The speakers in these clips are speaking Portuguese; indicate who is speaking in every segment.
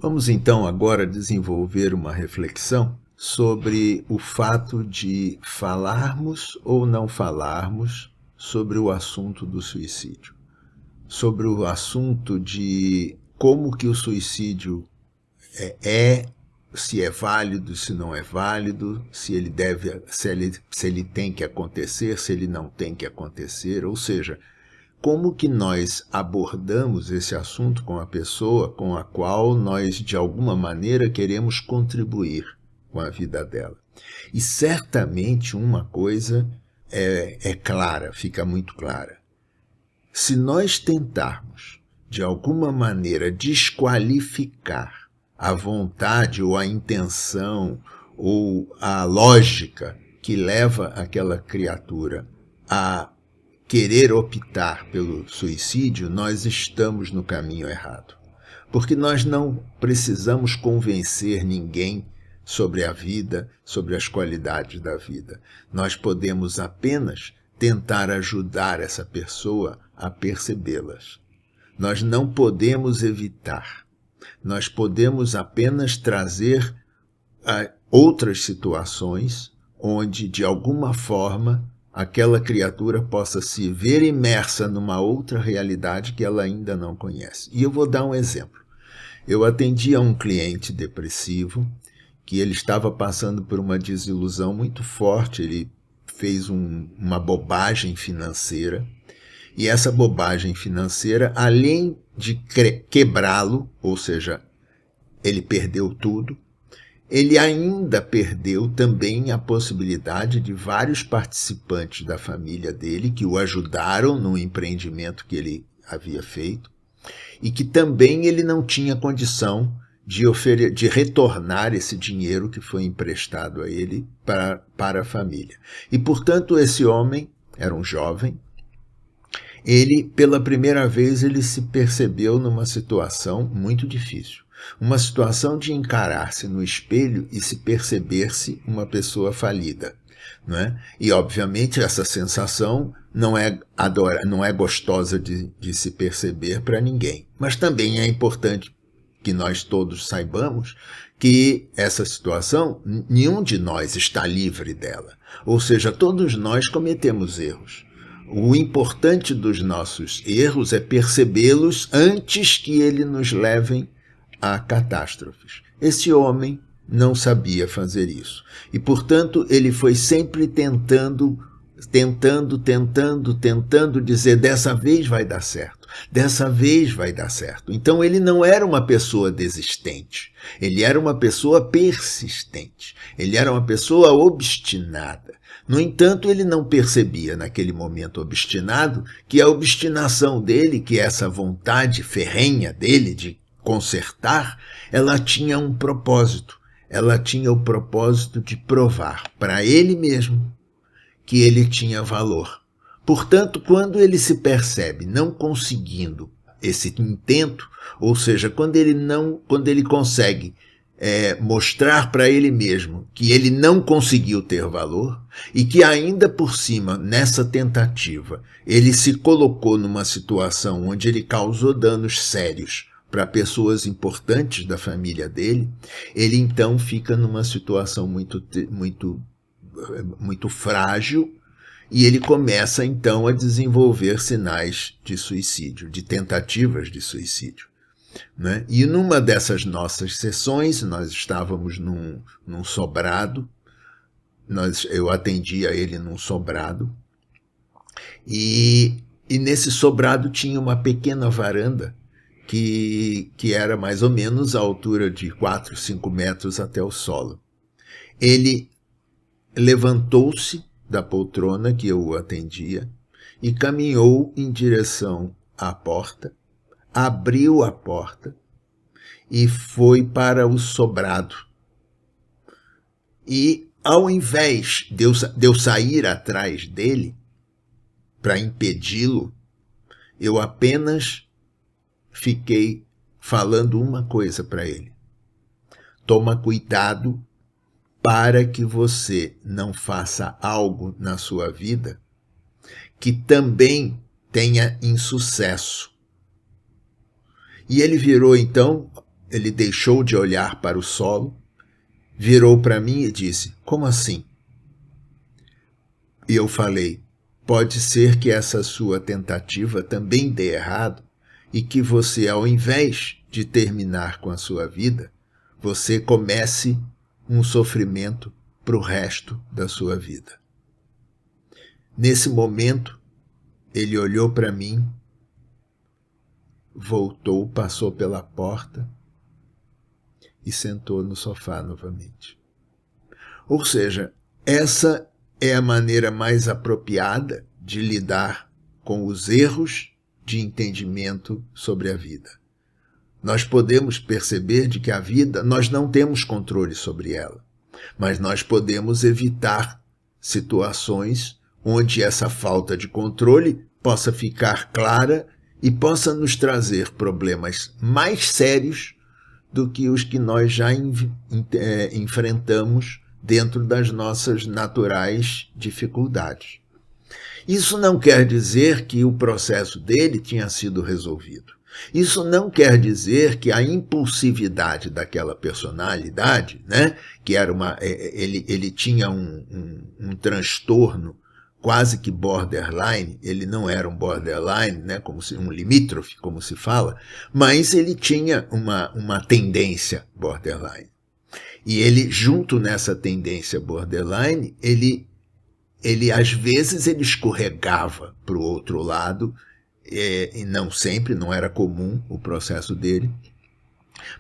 Speaker 1: Vamos então agora desenvolver uma reflexão sobre o fato de falarmos ou não falarmos sobre o assunto do suicídio, sobre o assunto de como que o suicídio se é válido, se não é válido, se ele tem que acontecer, se ele não tem que acontecer, ou seja, como que nós abordamos esse assunto com a pessoa com a qual nós, de alguma maneira, queremos contribuir com a vida dela. E certamente uma coisa é clara, fica muito clara. Se nós tentarmos, de alguma maneira, desqualificar a vontade ou a intenção ou a lógica que leva aquela criatura a querer optar pelo suicídio, nós estamos no caminho errado. Porque nós não precisamos convencer ninguém sobre a vida, sobre as qualidades da vida. Nós podemos apenas tentar ajudar essa pessoa a percebê-las. Nós não podemos evitar. Nós podemos apenas trazer outras situações onde, de alguma forma, aquela criatura possa se ver imersa numa outra realidade que ela ainda não conhece. E eu vou dar um exemplo. Eu atendi a um cliente depressivo que ele estava passando por uma desilusão muito forte, ele fez uma bobagem financeira, e essa bobagem financeira, além de quebrá-lo, ou seja, ele perdeu tudo, ele ainda perdeu também a possibilidade de vários participantes da família dele que o ajudaram no empreendimento que ele havia feito e que também ele não tinha condição de retornar esse dinheiro que foi emprestado a ele para a família. E, portanto, esse homem era um jovem. Ele, pela primeira vez, ele se percebeu numa situação muito difícil. Uma situação de encarar-se no espelho e se perceber-se uma pessoa falida. Não é? E, obviamente, essa sensação não é gostosa de se perceber para ninguém. Mas também é importante que nós todos saibamos que essa situação, nenhum de nós está livre dela. Ou seja, todos nós cometemos erros. O importante dos nossos erros é percebê-los antes que eles nos levem a catástrofes. Esse homem não sabia fazer isso. E, portanto, ele foi sempre tentando dizer, dessa vez vai dar certo, dessa vez vai dar certo. Então ele não era uma pessoa desistente, ele era uma pessoa persistente, ele era uma pessoa obstinada. No entanto, ele não percebia naquele momento obstinado que a obstinação dele, que essa vontade ferrenha dele de consertar, ela tinha um propósito. Ela tinha o propósito de provar para ele mesmo que ele tinha valor. Portanto, quando ele se percebe não conseguindo esse intento, ou seja, quando ele consegue mostrar para ele mesmo que ele não conseguiu ter valor e que ainda por cima, nessa tentativa, ele se colocou numa situação onde ele causou danos sérios para pessoas importantes da família dele, ele então fica numa situação muito frágil e ele começa então a desenvolver sinais de suicídio, de tentativas de suicídio. Né? E numa dessas nossas sessões, nós estávamos num sobrado, eu atendia ele num sobrado, e nesse sobrado tinha uma pequena varanda que era mais ou menos a altura de 4, 5 metros até o solo. Ele levantou-se da poltrona que eu o atendia e caminhou em direção à porta, abriu a porta e foi para o sobrado. E ao invés de eu sair atrás dele para impedi-lo, eu apenas fiquei falando uma coisa para ele: toma cuidado para que você não faça algo na sua vida que também tenha insucesso. E ele virou então ele deixou de olhar para o solo, virou para mim e disse: como assim? E eu falei: pode ser que essa sua tentativa também dê errado e que você, ao invés de terminar com a sua vida, você comece um sofrimento para o resto da sua vida. Nesse momento, ele olhou para mim, voltou, passou pela porta e sentou no sofá novamente. Ou seja, essa é a maneira mais apropriada de lidar com os erros de entendimento sobre a vida. Nós podemos perceber de que a vida, nós não temos controle sobre ela, mas nós podemos evitar situações onde essa falta de controle possa ficar clara e possa nos trazer problemas mais sérios do que os que nós já enfrentamos dentro das nossas naturais dificuldades. Isso não quer dizer que o processo dele tinha sido resolvido. Isso não quer dizer que a impulsividade daquela personalidade, né, que era ele tinha um transtorno quase que borderline, ele não era um borderline, né, um limítrofe, como se fala, mas ele tinha uma tendência borderline. E ele, junto nessa tendência borderline, ele às vezes ele escorregava para o outro lado, e não sempre, não era comum o processo dele,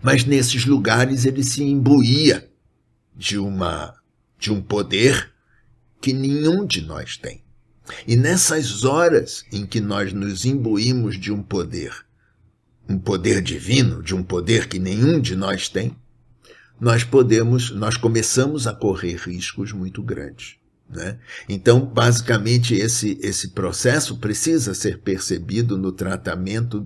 Speaker 1: mas nesses lugares ele se imbuía de um poder que nenhum de nós tem. E nessas horas em que nós nos imbuímos de um poder divino, de um poder que nenhum de nós tem, nós começamos a correr riscos muito grandes, né? Então, basicamente, esse processo precisa ser percebido no tratamento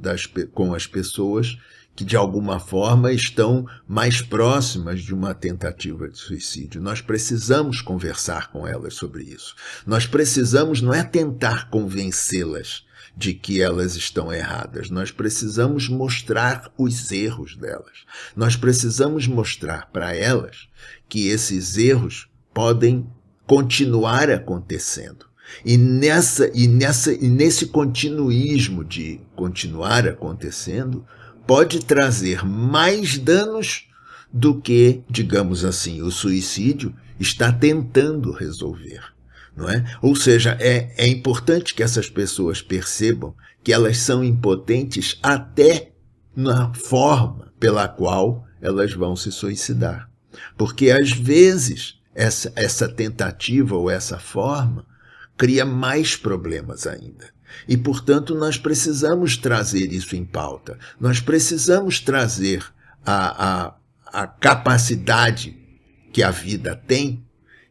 Speaker 1: com as pessoas que, de alguma forma, estão mais próximas de uma tentativa de suicídio. Nós precisamos conversar com elas sobre isso. Nós precisamos, não é tentar convencê-las de que elas estão erradas. Nós precisamos mostrar os erros delas. Nós precisamos mostrar para elas que esses erros podem continuar acontecendo. E nesse continuismo de continuar acontecendo, pode trazer mais danos do que, digamos assim, o suicídio está tentando resolver. Não é? Ou seja, é importante que essas pessoas percebam que elas são impotentes até na forma pela qual elas vão se suicidar. Porque, às vezes, essa tentativa ou essa forma cria mais problemas ainda. E, portanto, nós precisamos trazer isso em pauta. Nós precisamos trazer a capacidade que a vida tem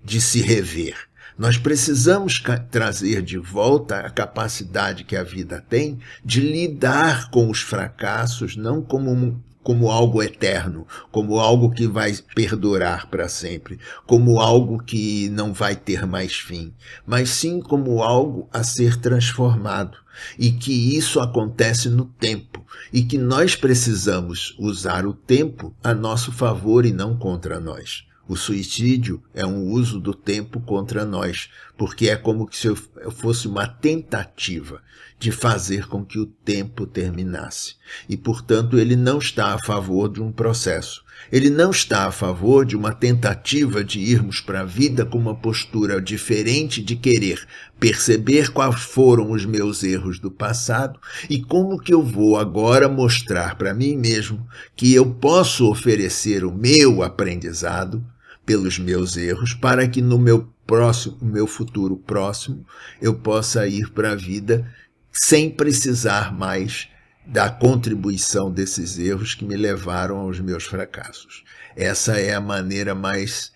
Speaker 1: de se rever. Nós precisamos trazer de volta a capacidade que a vida tem de lidar com os fracassos, não como algo eterno, como algo que vai perdurar para sempre, como algo que não vai ter mais fim, mas sim como algo a ser transformado, e que isso acontece no tempo, e que nós precisamos usar o tempo a nosso favor e não contra nós. O suicídio é um uso do tempo contra nós, porque é como se fosse uma tentativa de fazer com que o tempo terminasse. E, portanto, ele não está a favor de um processo. Ele não está a favor de uma tentativa de irmos para a vida com uma postura diferente de querer perceber quais foram os meus erros do passado e como que eu vou agora mostrar para mim mesmo que eu posso oferecer o meu aprendizado pelos meus erros, para que no meu futuro próximo, eu possa ir para a vida sem precisar mais da contribuição desses erros que me levaram aos meus fracassos. Essa é a maneira mais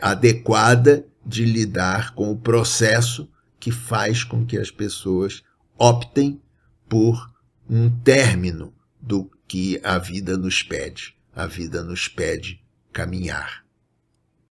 Speaker 1: adequada de lidar com o processo que faz com que as pessoas optem por um término do que a vida nos pede. A vida nos pede caminhar.